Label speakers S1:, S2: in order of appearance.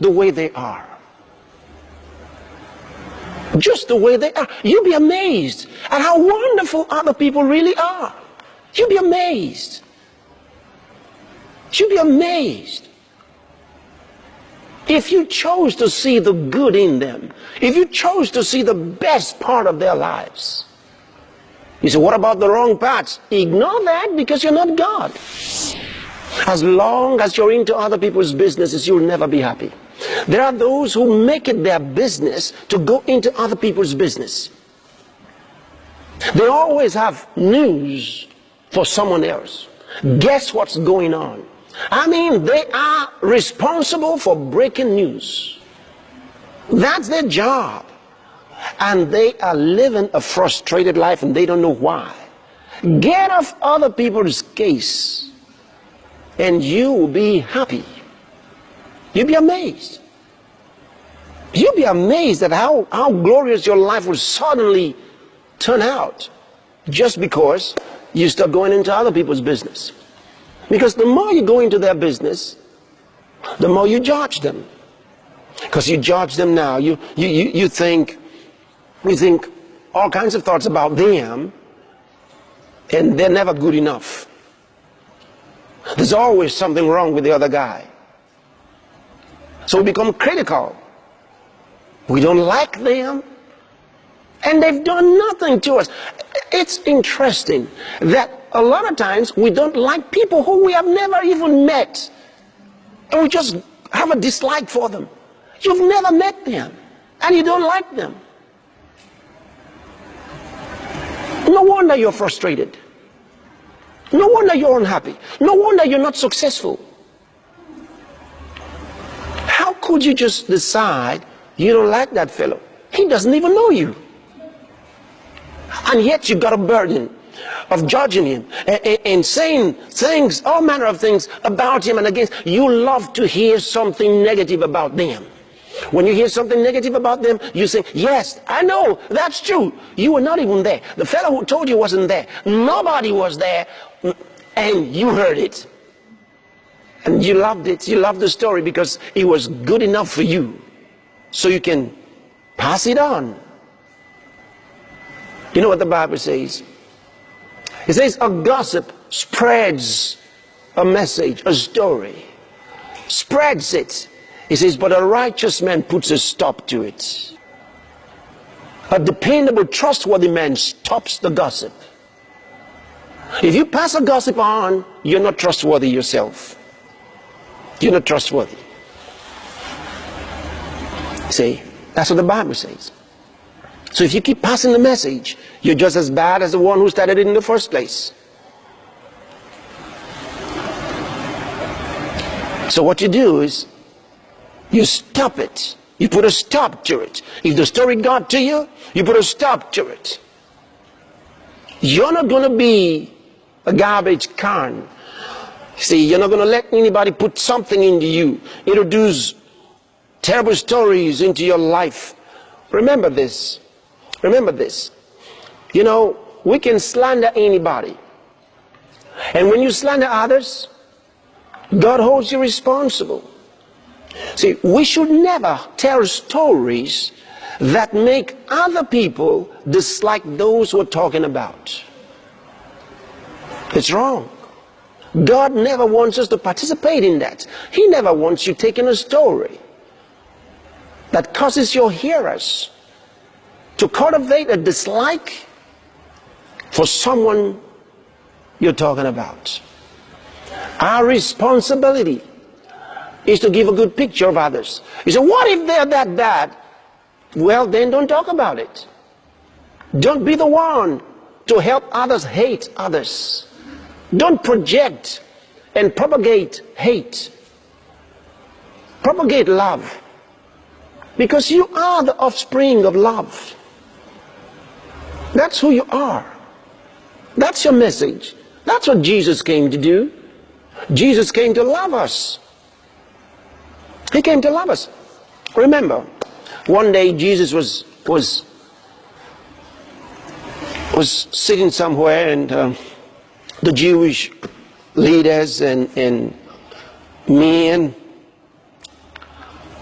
S1: the way they are. Just the way they are. You'll be amazed at how wonderful other people really are. You'll be amazed. You'll be amazed. If you chose to see the good in them, if you chose to see the best part of their lives. You say, what about the wrong parts? Ignore that, because you're not God. As long as you're into other people's businesses, you'll never be happy. There are those who make it their business to go into other people's business. They always have news for someone else. Guess what's going on? I mean, they are responsible for breaking news. That's their job. And they are living a frustrated life and they don't know why. Get off other people's case and you will be happy. You'll be amazed. You'll be amazed at how glorious your life will suddenly turn out just because you start going into other people's business. Because the more you go into their business, the more you judge them. Because you judge them now. You think all kinds of thoughts about them, and they're never good enough. There's always something wrong with the other guy. So we become critical. We don't like them, and they've done nothing to us. It's interesting that a lot of times we don't like people who we have never even met, and we just have a dislike for them. You've never met them, and you don't like them. No wonder you're frustrated. No wonder you're unhappy. No wonder you're not successful. How could you just decide you don't like that fellow? He doesn't even know you. And yet you've got a burden of judging him and saying things, all manner of things about him and against. You love to hear something negative about them. When you hear something negative about them, you say, yes, I know, that's true. You were not even there. The fellow who told you wasn't there. Nobody was there, and you heard it. And you loved it. You loved the story because it was good enough for you. So you can pass it on. You know what the Bible says? It says a gossip spreads a message, a story. Spreads it. It says, but a righteous man puts a stop to it. A dependable, trustworthy man stops the gossip. If you pass a gossip on, you're not trustworthy yourself. You're not trustworthy. See, that's what the Bible says. So if you keep passing the message, you're just as bad as the one who started it in the first place. So what you do is, you stop it. You put a stop to it. If the story got to you, you put a stop to it. You're not going to be a garbage can. See, you're not going to let anybody put something into you, introduce terrible stories into your life. Remember this. Remember this. You know, we can slander anybody. And when you slander others, God holds you responsible. See, we should never tell stories that make other people dislike those we're talking about. It's wrong. God never wants us to participate in that. He never wants you taking a story that causes your hearers to cultivate a dislike for someone you're talking about. Our responsibility is to give a good picture of others. You say, what if they're that bad? Well, then don't talk about it. Don't be the one to help others hate others. Don't project and propagate hate. Propagate love. Because you are the offspring of love. That's who you are. That's your message. That's what Jesus came to do. Jesus came to love us. He came to love us. Remember, one day Jesus was sitting somewhere, and the Jewish leaders and men